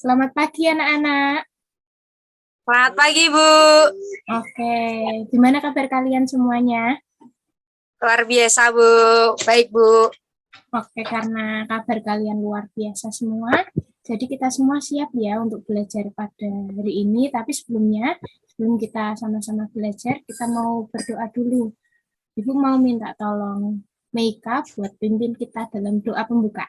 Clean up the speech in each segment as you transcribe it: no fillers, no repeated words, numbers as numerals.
Selamat pagi anak-anak. Selamat pagi, Bu. Oke, gimana kabar kalian semuanya? Luar biasa, Bu. Baik, Bu. Oke, karena kabar kalian luar biasa semua, jadi kita semua siap ya untuk belajar pada hari ini. Tapi sebelum kita sama-sama belajar, kita mau berdoa dulu. Ibu mau minta tolong Meika buat pimpin kita dalam doa pembuka.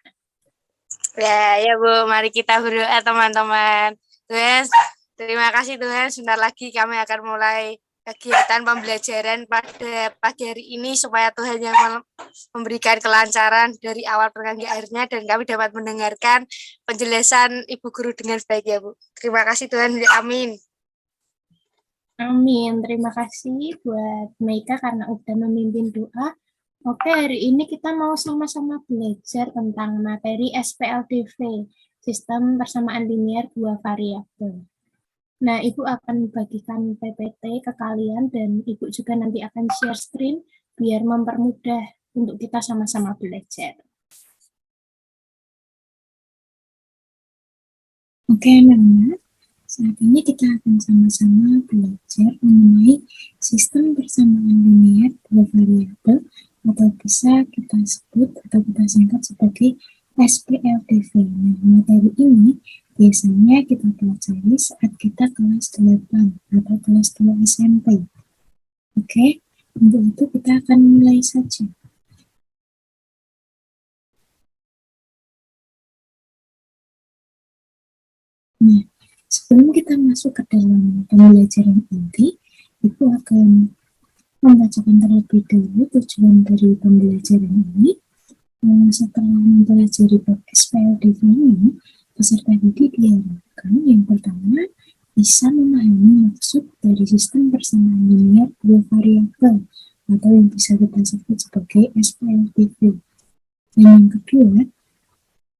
Ya, Bu. Mari kita berdoa, teman-teman. Tuhan, terima kasih, Tuhan. Sebentar lagi kami akan mulai kegiatan pembelajaran pada pagi hari ini supaya Tuhan yang memberikan kelancaran dari awal pertengahan akhirnya dan kami dapat mendengarkan penjelasan Ibu Guru dengan baik ya, Bu. Terima kasih, Tuhan. Amin. Amin. Terima kasih buat Meika karena udah memimpin doa. Oke, hari ini kita mau sama-sama belajar tentang materi SPLDV, Sistem Persamaan Linier Dua Variabel. Nah, Ibu akan bagikan PPT ke kalian dan Ibu juga nanti akan share screen biar mempermudah untuk kita sama-sama belajar. Oke, anak-anak. Saat ini kita akan sama-sama belajar mengenai sistem persamaan linier dua variabel atau bisa kita sebut atau kita singkat sebagai SPLDV. Nah, materi ini biasanya kita pelajari saat kita kelas 8 atau kelas 2 SMP. Oke, untuk itu kita akan mulai saja. Nah, sebelum kita masuk ke dalam pembelajaran inti, Ibu akan membacakan terlebih dahulu tujuan dari pembelajaran ini. Setelah mempelajari bab SPLDV ini, peserta didik diharapkan yang pertama bisa memahami maksud dari sistem persamaan linier dua variabel atau yang bisa kita sebut sebagai SPLDV. Dan yang kedua,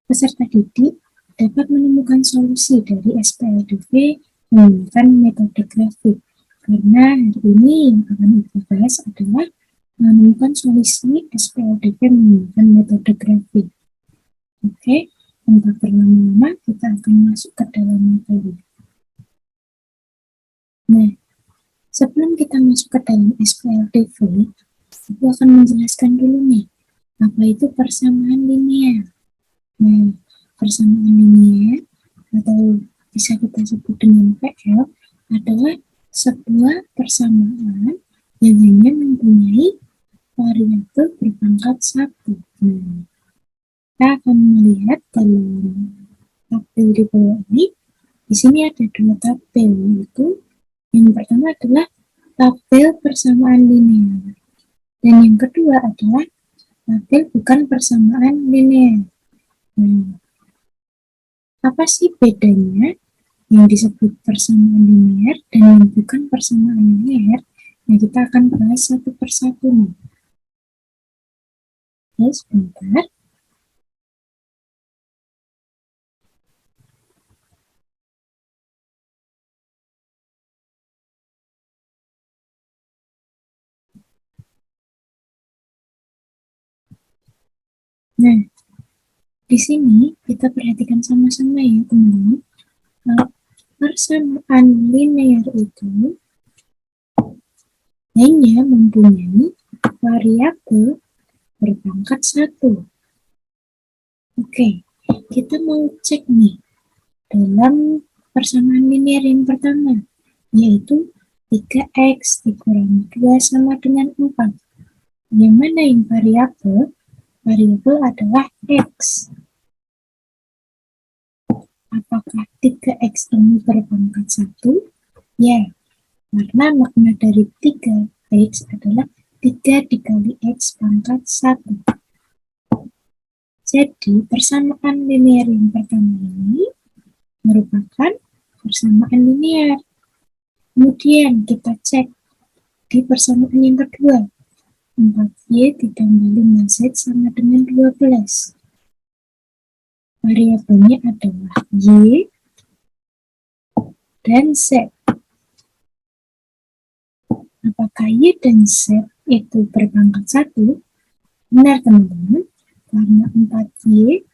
peserta didik dapat menemukan solusi dari SPLDV menggunakan metode grafik. Karena hari ini yang akan kita bahas adalah menemukan solusi SPLDV menggunakan metode grafik. Oke, tanpa berlama-lama kita akan masuk ke dalam materi. Nah, sebelum kita masuk ke dalam SPLDV, aku akan menjelaskan dulu nih, apa itu persamaan linier. Nah, persamaan linier atau bisa kita sebut dengan PL adalah sebuah persamaan yang hanya mempunyai variabel berpangkat 1. Nah, kita akan melihat dalam tabel di bawah ini. Di sini ada dua tabel, yaitu yang pertama adalah tabel persamaan linier dan yang kedua adalah tabel bukan persamaan linier. Nah, apa sih bedanya yang disebut persamaan linier dan yang bukan persamaan linier? Nah, kita akan bahas satu persatu nih. Oke, sebentar. Nah, di sini kita perhatikan sama-sama ya, teman-teman. Persamaan linier itu hanya mempunyai variabel berpangkat 1. Oke, kita mau cek nih dalam persamaan linier yang pertama, yaitu 3x dikurangi 2 sama dengan 4. Yang mana yang variabel? Variabel adalah x. Apakah 3x ini berpangkat 1? Ya, karena makna dari 3x adalah 3 dikali x pangkat 1. Jadi, persamaan linier yang pertama ini merupakan persamaan linier. Kemudian kita cek di persamaan yang kedua. 4y ditambah 5z sama dengan 12. Variabelnya adalah y dan z. Apakah y dan z itu berpangkat 1? Benar, teman-teman. Karena 4y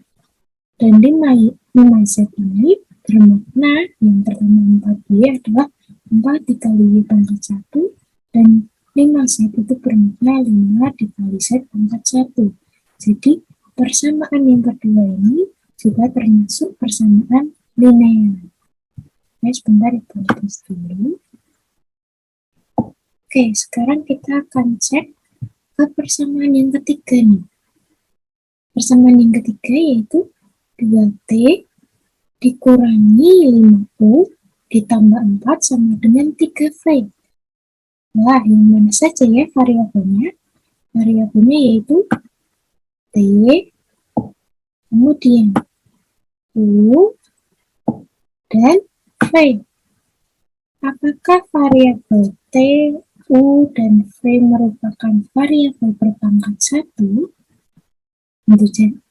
dan 5z ini bermakna yang pertama 4Y adalah 4 dikali Y pangkat 1, dan 5Z itu bermakna 5 dikali Z pangkat 1. Jadi persamaan yang kedua ini juga termasuk persamaan linear. Oke, sebentar itu dulu. Oke, sekarang kita akan cek ke persamaan yang ketiga nih. Persamaan yang ketiga yaitu 2T dikurangi 5U ditambah 4 sama dengan 3V. Nah, yang mana saja ya variabelnya? Variabelnya yaitu T, kemudian U, dan V. Apakah variabel T, U, dan V merupakan variabel berpangkat 1?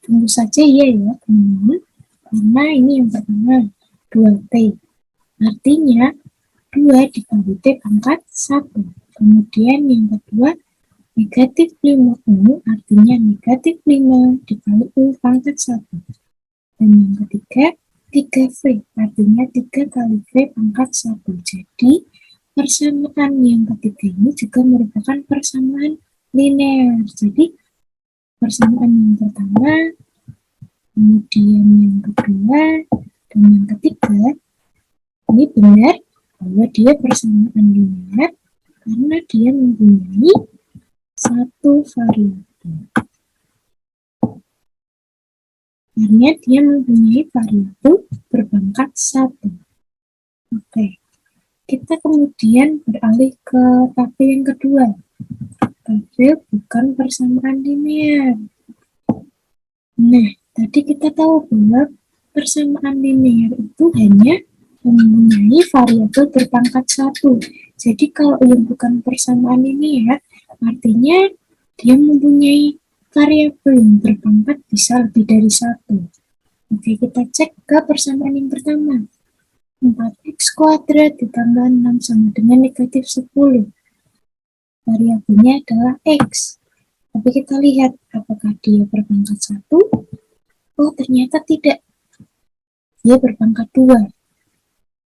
Tentu saja iya ya, teman-teman. Karena ini yang pertama 2T. Artinya 2 dikali T pangkat 1. Kemudian yang kedua negatif 5U, artinya negatif 5 dikali U pangkat 1. Dan yang ketiga 3V, artinya 3 kali V pangkat 1. Jadi persamaan yang ketiga ini juga merupakan persamaan linear. Jadi persamaan yang pertama, kemudian yang kedua, dan yang ketiga ini benar bahwa dia persamaan linear karena dia mempunyai satu variabel. Karena dia mempunyai variabel berpangkat 1. Oke, kita kemudian beralih ke tabel yang kedua. Tabel bukan persamaan linear. Nah, tadi kita tahu bahwa persamaan linear itu hanya mempunyai variabel berpangkat 1. Jadi kalau yang bukan persamaan linear, artinya dia mempunyai variabel yang berpangkat bisa lebih dari 1. Oke, kita cek ke persamaan yang pertama. 4x kuadrat ditambah 6 sama dengan negatif 10. Variabelnya adalah x. Tapi kita lihat apakah dia berpangkat 1? Oh, ternyata tidak. Dia berpangkat 2.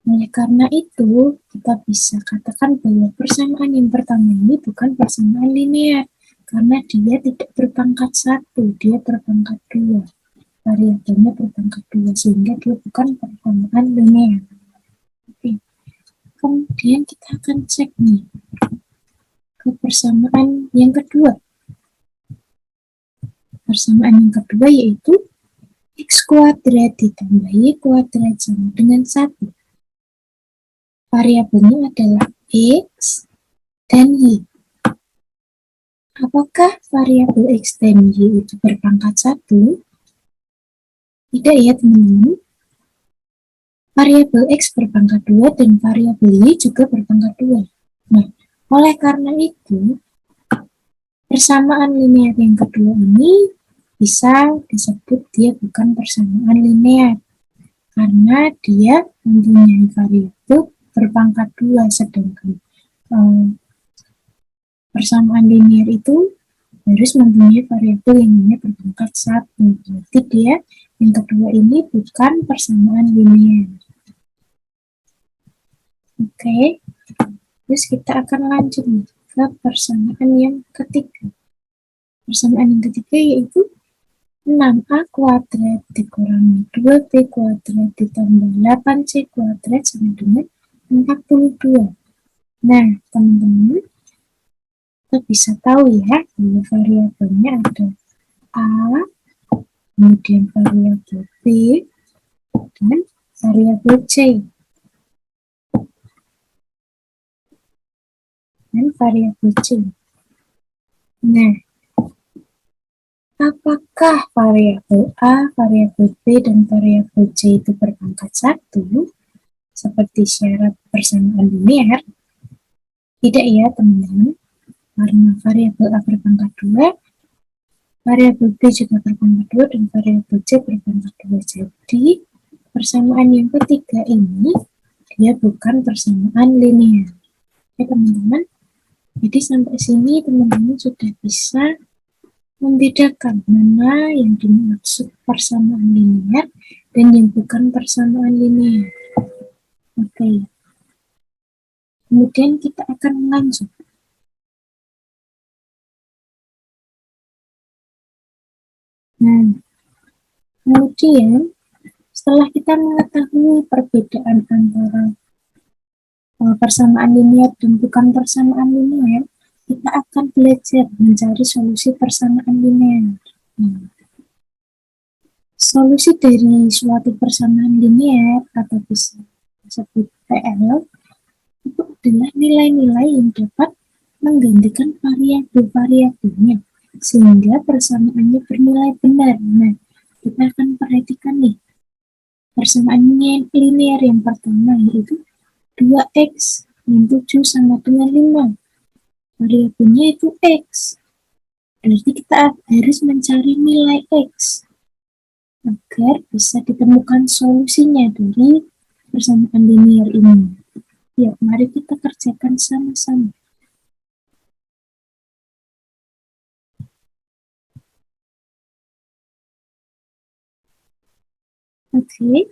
Oleh karena itu, kita bisa katakan bahwa persamaan yang pertama ini bukan persamaan linear. Karena dia tidak berpangkat 1, dia berpangkat 2. Variabelnya berpangkat 2, sehingga dia bukan persamaan linear. Oke. Kemudian kita akan cek nih ke persamaan yang kedua. Persamaan yang kedua yaitu x kuadrat ditambah y kuadrat sama dengan 1. Variabelnya adalah x dan y. Apakah variabel x dan y itu berpangkat 1? Tidak ya teman-teman. Variabel x berpangkat 2 dan variabel y juga berpangkat 2. Nah, oleh karena itu, persamaan linear yang kedua ini bisa disebut dia bukan persamaan linear. Karena dia mempunyai variabel berpangkat 2, sedangkan persamaan linear itu harus mempunyai variabel yang namanya berpangkat 1. Berarti dia yang kedua ini bukan persamaan linear. Oke, terus kita akan lanjut ke persamaan yang ketiga. Persamaan yang ketiga yaitu 6a kuadrat dikurangi 2b kuadrat ditambah 8c kuadrat sama dengan 42. Nah, teman-teman, kita bisa tahu ya bahwa variabelnya ada a, kemudian variabel b, dan variabel c. Dan variabel c. Nah, apakah variabel a, variabel b, dan variabel c itu berpangkat 1? Seperti syarat persamaan linear? Tidak ya, teman-teman. Karena variabel a berpangkat 2, variabel b juga berpangkat 2, dan variabel c berpangkat 2. Jadi, persamaan yang ketiga ini, dia bukan persamaan linear. Oke, teman-teman. Jadi, sampai sini teman-teman sudah bisa membedakan mana yang dimaksud persamaan linear dan yang bukan persamaan linear. Oke. Kemudian kita akan lanjut. Nah, kemudian setelah kita mengetahui perbedaan antara persamaan linear dan bukan persamaan linear, kita akan belajar mencari solusi persamaan linear. Nah, solusi dari suatu persamaan linear atau bisa disebut PL itu adalah nilai-nilai yang dapat menggantikan variabel-variabelnya sehingga persamaannya bernilai benar. Nah, kita akan perhatikan nih persamaan linear yang pertama, yaitu 2x min 7 sama dengan 5. Variabelnya itu x. Berarti kita harus mencari nilai x agar bisa ditemukan solusinya dari persamaan linear ini. Yuk, mari kita kerjakan sama-sama. Oke.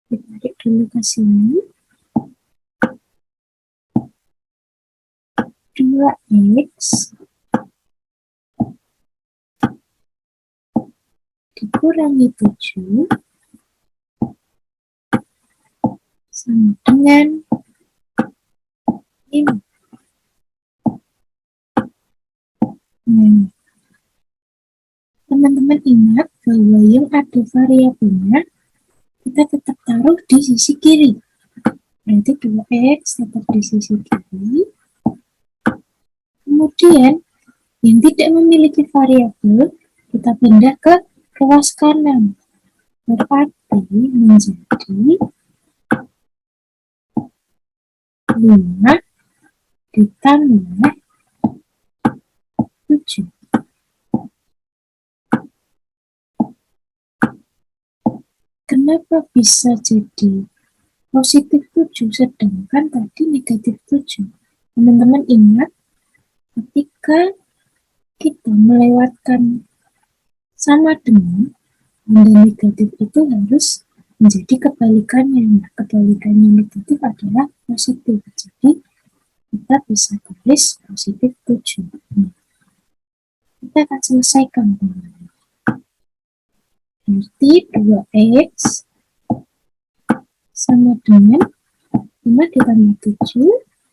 Kita tarik dulu ke sini. 2x dikurangi 7 sama dengan 5. Nah, teman-teman ingat bahwa yang ada variabelnya kita tetap taruh di sisi kiri. Berarti 2x tetap di sisi kiri. Kemudian, yang tidak memiliki variabel, kita pindah ke ruas kanan. Berarti menjadi 5 ditambah 7. Kenapa bisa jadi positif 7 sedangkan tadi negatif 7? Teman-teman ingat ketika kita melewatkan sama dengan dan negatif itu harus menjadi kebalikannya. Nah, kebalikannya negatif adalah positif. Jadi kita bisa tulis positif 7. Nah, kita akan selesaikan. Berarti 2x sama dengan 5 ditambah 7,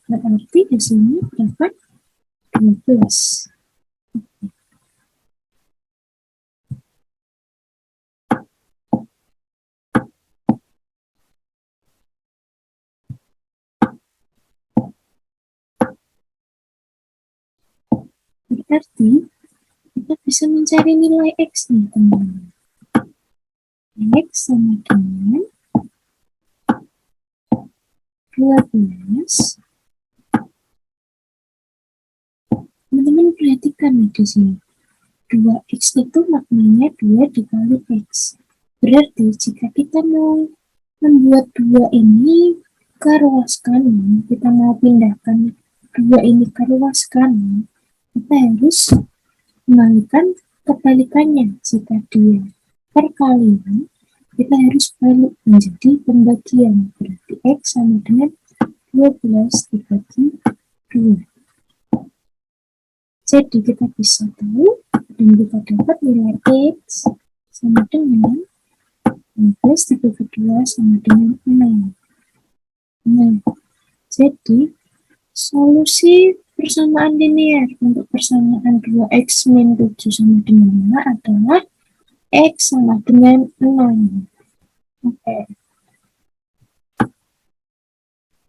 berarti hasilnya dapat 12. Berarti kita bisa mencari nilai x nih teman-teman. X sama dengan 12. Teman-teman perhatikan nih di sini. 2x itu maknanya 2 dikali x. Berarti jika kita mau membuat 2 ini ke ruas kanan, kita mau pindahkan 2 ini ke ruas kanan, kita harus mengalihkan kebalikannya. Jika dia perkalian, kita harus balik menjadi pembagian. Berarti x sama dengan 12 dibagi 2. Jadi kita bisa tahu dan kita dapat nilai x sama dengan 12 dibagi 2 sama dengan 6. Nah, jadi solusi persamaan linear untuk persamaan 2x min 7 sama dengan 5 adalah x sama dengan 6. Oke.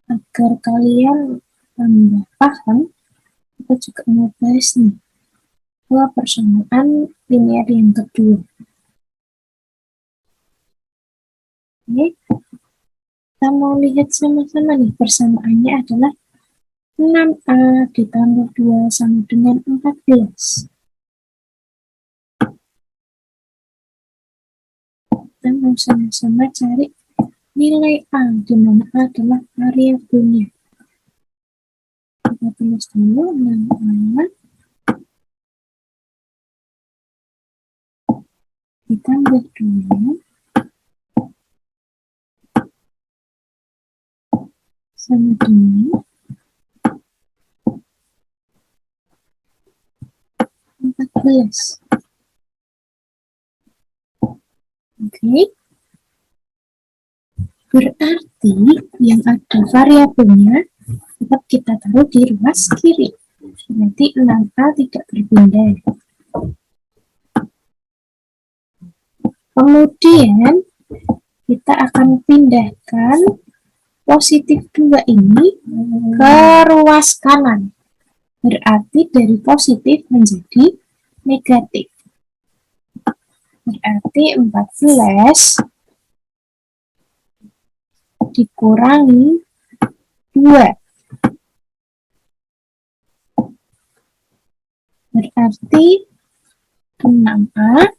Agar kalian tambah paham, kita juga mau bahas nih persamaan linear yang kedua. Oke. Kita mau lihat sama-sama nih, persamaannya adalah 6a ditambah 2 sama dengan 14. Kita mau sama-sama cari nilai a, di mana a adalah variabelnya. Kita tulis dulu 6a ditambah 2 sama dengan 14. Oke. Berarti yang ada variabelnya tetap kita taruh di ruas kiri. Berarti 6A tidak berpindah. Kemudian kita akan pindahkan positif 2 ini ke ruas kanan. Berarti dari positif menjadi negatif. Berarti 14 dikurangi 2. Berarti 6A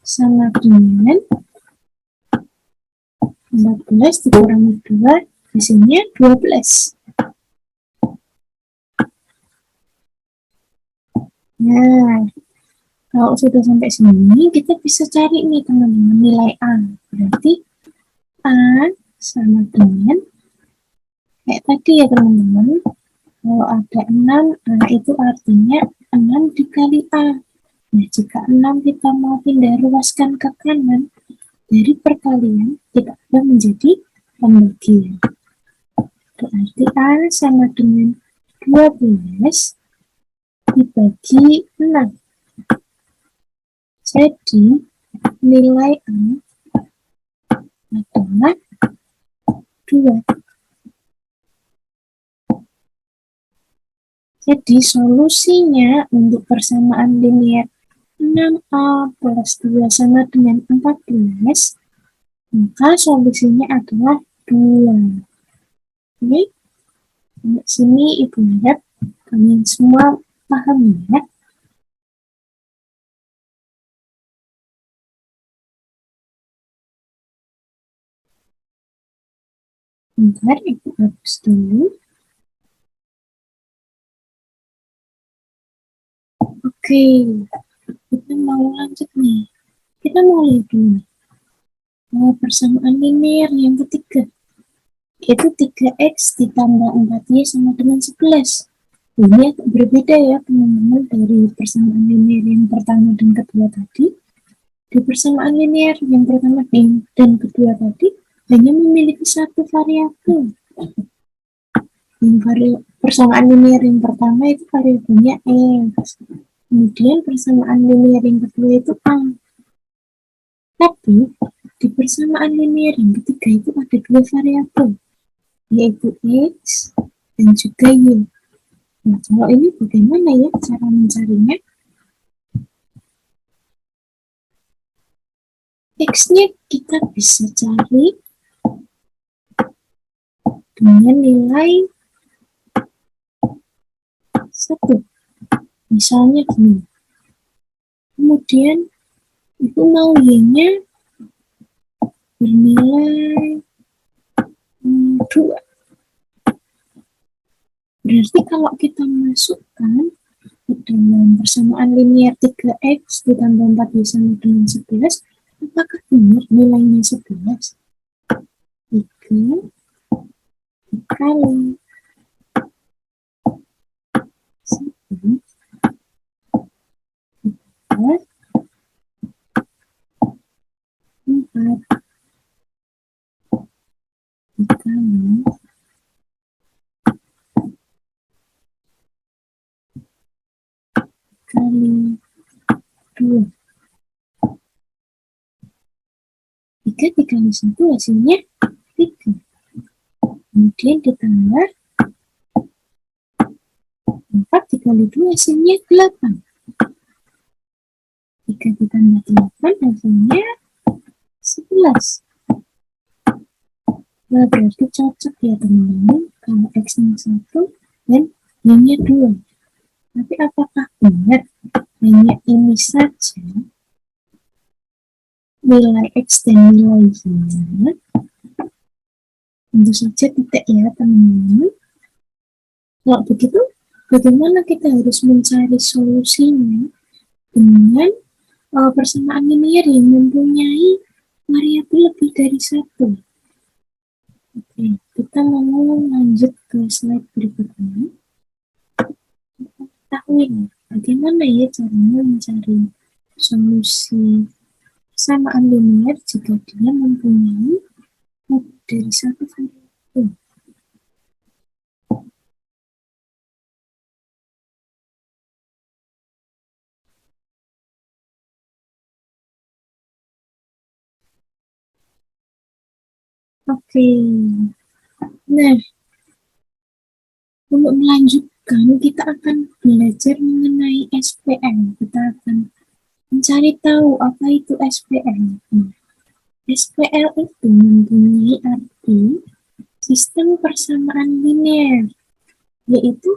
sama dengan 14 dikurangi 2, hasilnya 12. Nah, kalau sudah sampai sini, kita bisa cari nih teman-teman nilai A. Berarti A sama dengan, kayak tadi ya teman-teman, kalau ada 6, A itu artinya 6 dikali A. Nah, jika 6 kita mau pindah ruaskan ke kanan, dari perkalian kita ubah menjadi pembagian. Berarti A sama dengan 12 dibagi 6. Jadi, nilai A adalah 2. Jadi, solusinya untuk persamaan linear 6A plus 2 sama dengan 14, maka solusinya adalah 2. Oke, sampai sini Ibu harap kalian semua paham ya. Bentar, Ibu hapus dulu. Oke, kita mau lanjut nih. Kita mau lihat dulu persamaan linear yang ketiga, yaitu 3x ditambah 4y sama dengan 11. Ini agak berbeda ya teman-teman dari persamaan linear yang pertama dan kedua tadi. Di persamaan linear yang pertama dan kedua tadi hanya memiliki satu variabel. Persamaan linear yang pertama itu variabelnya x. Kemudian persamaan linear yang kedua itu a. Tapi di persamaan linear yang ketiga itu ada dua variabel, yaitu x dan juga y. Nah, kalau ini bagaimana ya cara mencarinya? X-nya kita bisa cari dengan nilai 1. Misalnya gini. Kemudian itu mau y-nya bernilai 2. Berarti kalau kita masukkan ke dalam persamaan linear 3x ditambah 4y sama dengan 11, apakah benar nilainya 11? 3 dikali 1 4 dikali 2. 3 dikali 1 hasilnya 3. Kemudian ditambah 4 dikali 2 hasilnya 8. 3 ditambah 8 hasilnya 11. Nah, berarti cocok ya teman-teman kalau x-nya 1 dan y-nya 2. Tapi apakah benar hanya ini saja nilai x dan nilai y-nya? Tentu saja tidak ya teman-teman. Kalau begitu, bagaimana kita harus mencari solusinya dengan persamaan linear yang mempunyai variabel lebih dari satu. Oke, kita mau lanjut ke slide berikutnya. Ketahui bagaimana ya caranya mencari solusi persamaan linear jika dia mempunyai lebih dari satu variabel. Oke, nah untuk melanjutkan kita akan belajar mengenai SPM. Kita akan mencari tahu apa itu SPM. SPL itu mempunyai arti sistem persamaan linear, yaitu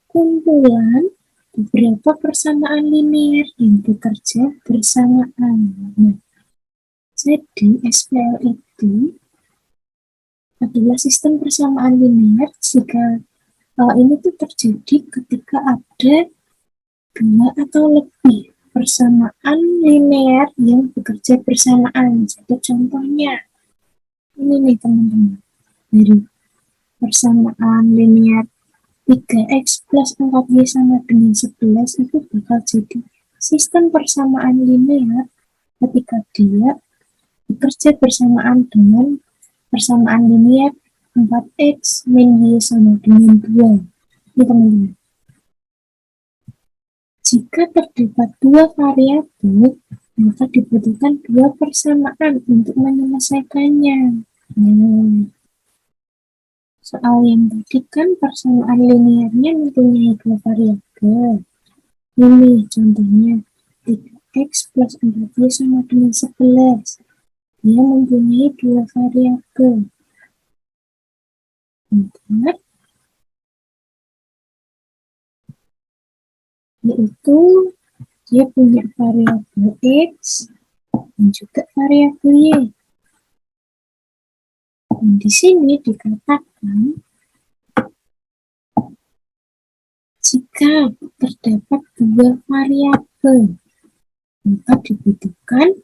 kumpulan beberapa persamaan linear yang bekerja bersamaan. Nah, jadi SPL itu adalah sistem persamaan linear jika ini tuh terjadi ketika ada dua atau lebih persamaan linear yang bekerja bersamaan. Jadi contohnya ini nih teman-teman, dari persamaan linear 3x plus 4y sama dengan 11 itu bakal jadi sistem persamaan linear ketika dia bekerja bersamaan dengan persamaan linear 4x min y sama dengan 2. Ini teman-teman. Jika terdapat dua variabel, maka dibutuhkan dua persamaan untuk menyelesaikannya. Soal yang tadi kan persamaan linearnya mempunyai dua variabel. Ini contohnya 3x plus 4y sama dengan 11. Dia mempunyai dua variabel. Bentar. Yaitu dia punya variabel x dan juga variabel y. Dan di sini dikatakan jika terdapat dua variabel, maka dibutuhkan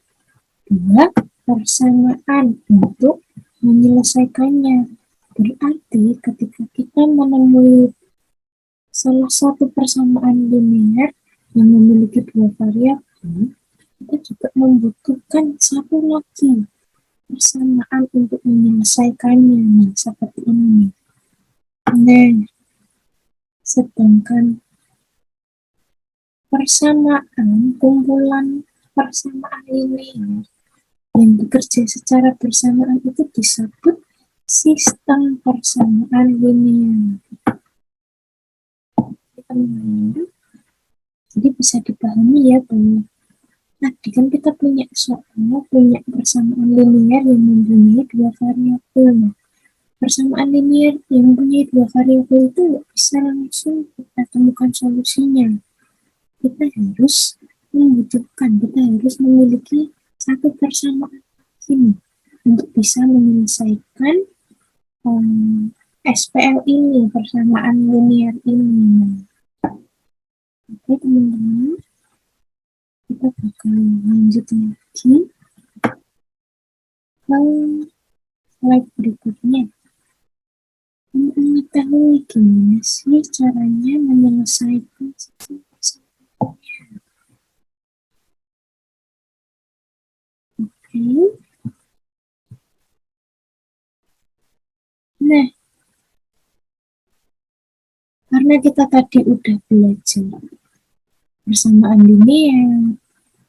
dua persamaan untuk menyelesaikannya. Berarti ketika kita menemui salah satu persamaan linear yang memiliki dua variabel, kita juga membutuhkan satu lagi persamaan untuk menyelesaikannya. Nah, seperti ini. Nah, sedangkan persamaan kumpulan persamaan linear yang bekerja secara bersamaan itu disebut sistem persamaan linear. Jadi bisa dipahami ya bahwa tadi kan kita punya persamaan linear yang mempunyai dua variabel. Persamaan linear yang mempunyai dua variabel itu nggak bisa langsung kita temukan solusinya. Kita harus memiliki satu persamaan ini untuk bisa menyelesaikan SPL ini, persamaan linear ini. Oke teman-teman, kita bakal lanjut lagi ke slide berikutnya. Untuk mengetahui gimana sih caranya menyelesaikan sistem persamaan. Oke. Nah, karena kita tadi udah belajar persamaan linear,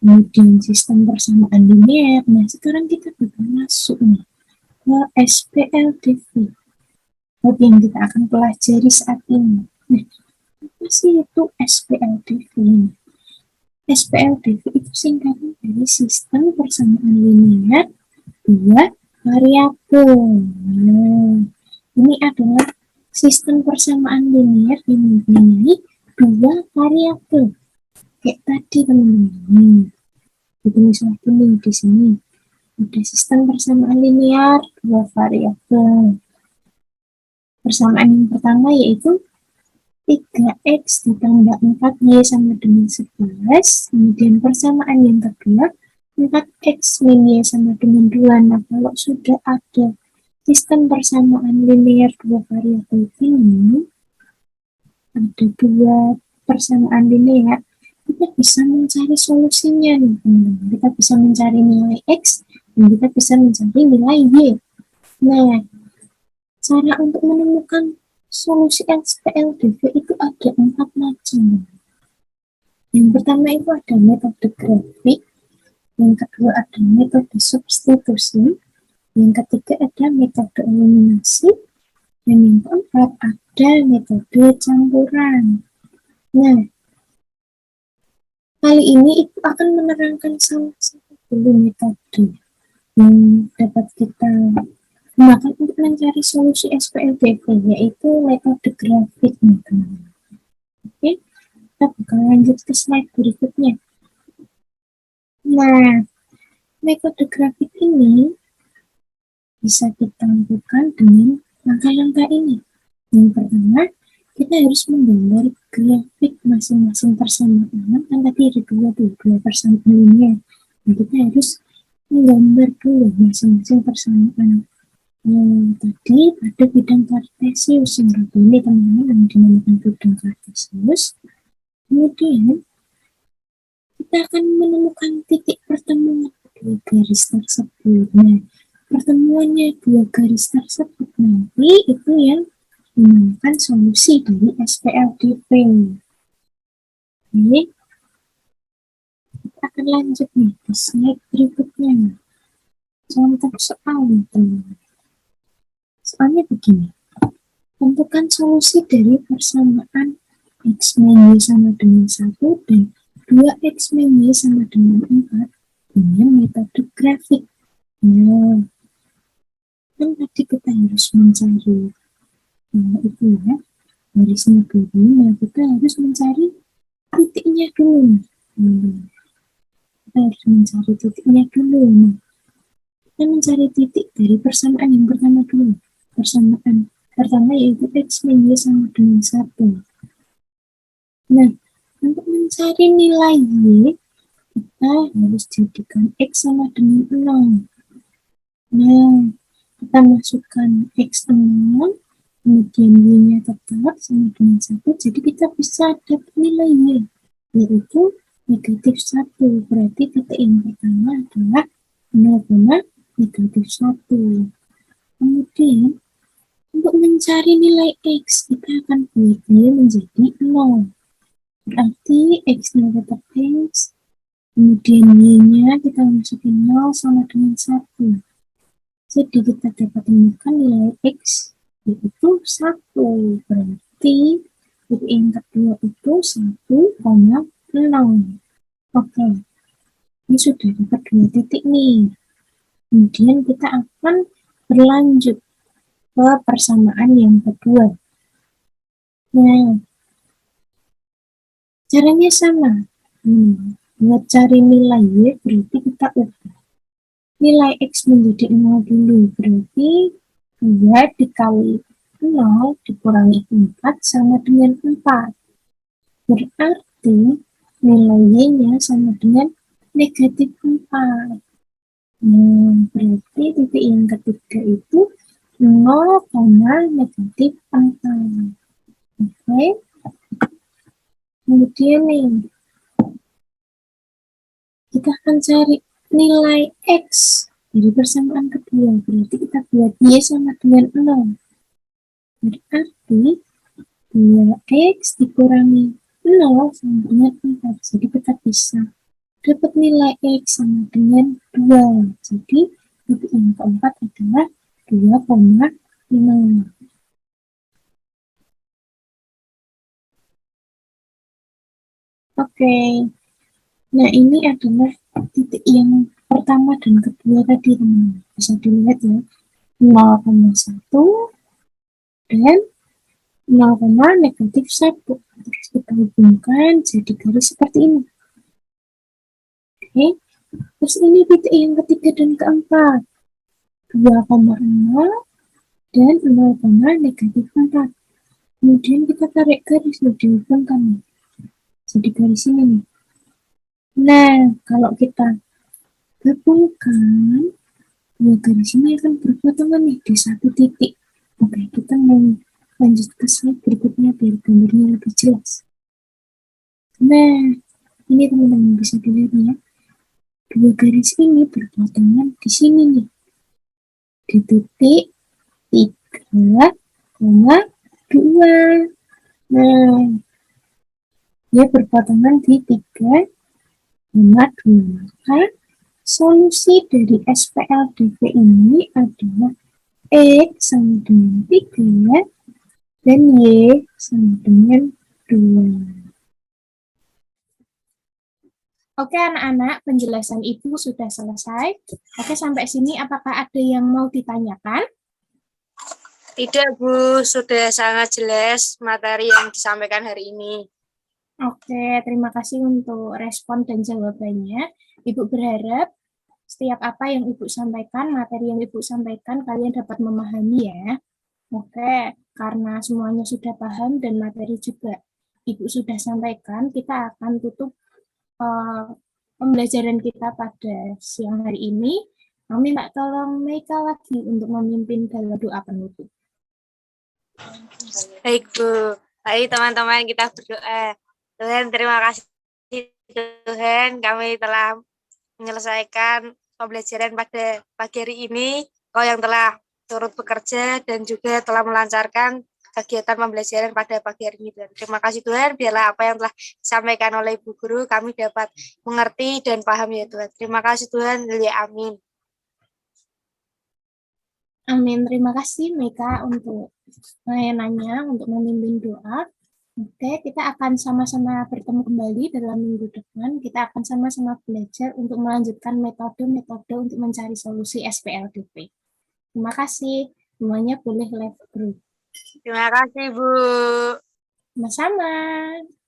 kemudian sistem persamaan linear, nah sekarang kita bakal masuk nih ke SPLDV. Yang kita akan pelajari saat ini. Nah, apa sih itu SPLDV? SPLDV itu singkatan dari sistem persamaan linear dua variabel. Nah, ini adalah sistem persamaan linear yang mempunyai dua variabel. Kayak tadi teman-teman. Ditulis lagi nih di sini. Ada sistem persamaan linear dua variabel. Persamaan yang pertama yaitu 3x ditambah 4y sama dengan 11. Kemudian persamaan yang kedua, 4x min y sama dengan 2. Nah, kalau sudah ada sistem persamaan linear dua variabel ini, ada dua persamaan linear, kita bisa mencari solusinya nih, teman-teman. Kita bisa mencari nilai x dan kita bisa mencari nilai y. Nah, cara untuk menemukan solusi SPLDV itu ada 4 macam. Yang pertama itu ada metode grafik, yang kedua ada metode substitusi, yang ketiga ada metode eliminasi, dan yang keempat ada metode campuran. Nah, kali ini itu akan menerangkan salah satu dulu metode yang dapat kita gunakan untuk mencari solusi SPLDV, yaitu metode grafik nih, teman-teman. Oke, kita bakal lanjut ke slide berikutnya. Nah, metode grafik ini bisa kita lakukan dengan langkah-langkah ini. Yang pertama, kita harus menggambar grafik masing-masing persamaan. Kan tadi ada dua persamaan linear. Nah, kita harus menggambar dulu masing-masing persamaan tadi pada bidang kartesius yang ini, teman-teman, yang dinamakan bidang kartesius. Kemudian kita akan menemukan titik pertemuan dua garis tersebut. Nah, pertemuannya dua garis tersebut nanti itu yang dinamakan solusi dari SPLDV. Oke, kita akan lanjut nih ke slide berikutnya. Contoh soal, teman-teman. Soalnya begini, tentukan solusi dari persamaan x min y sama dengan 1 dan 2x min y sama dengan 4 dengan metode grafik. Nah, kan tadi kita harus mencari itu ya, garisnya dulu. Nah, kita harus mencari titiknya dulu. Kita harus mencari titiknya dulu. Nah, kita mencari titik dari persamaan yang pertama dulu. Persamaan pertama yaitu x min y sama dengan 1. Nah, untuk mencari nilai y, kita harus jadikan x sama dengan 0. Nah, kita masukkan x 0, kemudian y-nya tetap sama dengan 1, jadi kita bisa dapat nilai y, yaitu negatif 1. Berarti titik yang pertama adalah 0, negatif 1. Kemudian, untuk mencari nilai x, kita akan buat y menjadi 0. Berarti x-nya tetap x, kemudian y-nya kita masukin 0 sama dengan 1. Jadi kita dapat menemukan nilai x, yaitu 1. Berarti titik yang kedua itu 1,0. Oke, ini sudah dapat 2 titik nih. Kemudian kita akan berlanjut ke persamaan yang kedua. Nah, caranya sama. Buat cari nilai y, berarti kita ubah nilai x menjadi 0 dulu. Berarti 2 dikali 0 dikurangi 4 sama dengan 4. Berarti nilai y-nya sama dengan negatif 4. Nah, berarti titik yang ketiga itu 0, negatif 4. Oke. Kemudian nih, kita akan cari nilai x dari persamaan kedua. Berarti kita buat y sama dengan 0. Berarti 2x dikurangi 0 sama dengan 4. Jadi kita bisa dapat nilai x sama dengan 2. Jadi titik yang keempat adalah 2,5. Oke. Nah, ini adalah titik yang pertama dan kedua tadi, teman-teman. Bisa dilihat ya. 0,1 dan 0, negatif 1. Terus kita hubungkan jadi garis seperti ini. Oke. Terus ini titik yang ketiga dan keempat. 2,0 dan 0, negatif 4. Kemudian kita tarik garis loh, dihubungkan. Jadi garis ini nih. Nah, kalau kita gabungkan, dua garis ini akan berpotongan nih di satu titik. Oke, kita mau lanjut ke slide berikutnya biar gambarnya lebih jelas. Nah, ini teman-teman bisa dilihat ya. Dua garis ini berpotongan di sini nih. Di titik 3,2. Nah, dia berpotongan di 3,2. Maka solusi dari SPLDV ini adalah X sama dengan 3 dan Y sama dengan 2. Oke anak-anak, penjelasan Ibu sudah selesai. Oke, sampai sini apakah ada yang mau ditanyakan? Tidak, Bu. Sudah sangat jelas materi yang disampaikan hari ini. Oke, terima kasih untuk respon dan jawabannya. Ibu berharap setiap apa yang Ibu sampaikan, materi yang Ibu sampaikan, kalian dapat memahami ya. Oke, karena semuanya sudah paham dan materi juga Ibu sudah sampaikan, kita akan tutup pembelajaran kita pada siang hari ini. Kami minta tolong Meika lagi untuk memimpin dalam doa penutup. Baik, Bu. Baik, teman-teman, kita berdoa. Tuhan, terima kasih Tuhan, kami telah menyelesaikan pembelajaran pada pagi hari ini. Kau yang telah turut bekerja dan juga telah melancarkan kegiatan pembelajaran pada pagi hari ini. Terima kasih Tuhan, biarlah apa yang telah disampaikan oleh Ibu Guru kami dapat mengerti dan paham ya Tuhan. Terima kasih Tuhan, ya amin. Amin. Terima kasih Meika untuk layanannya, untuk memimpin doa. Oke, kita akan sama-sama bertemu kembali dalam minggu depan. Kita akan sama-sama belajar untuk melanjutkan metode-metode untuk mencari solusi SPLDP. Terima kasih. Semuanya boleh live group. Terima kasih Bu. Sama-sama.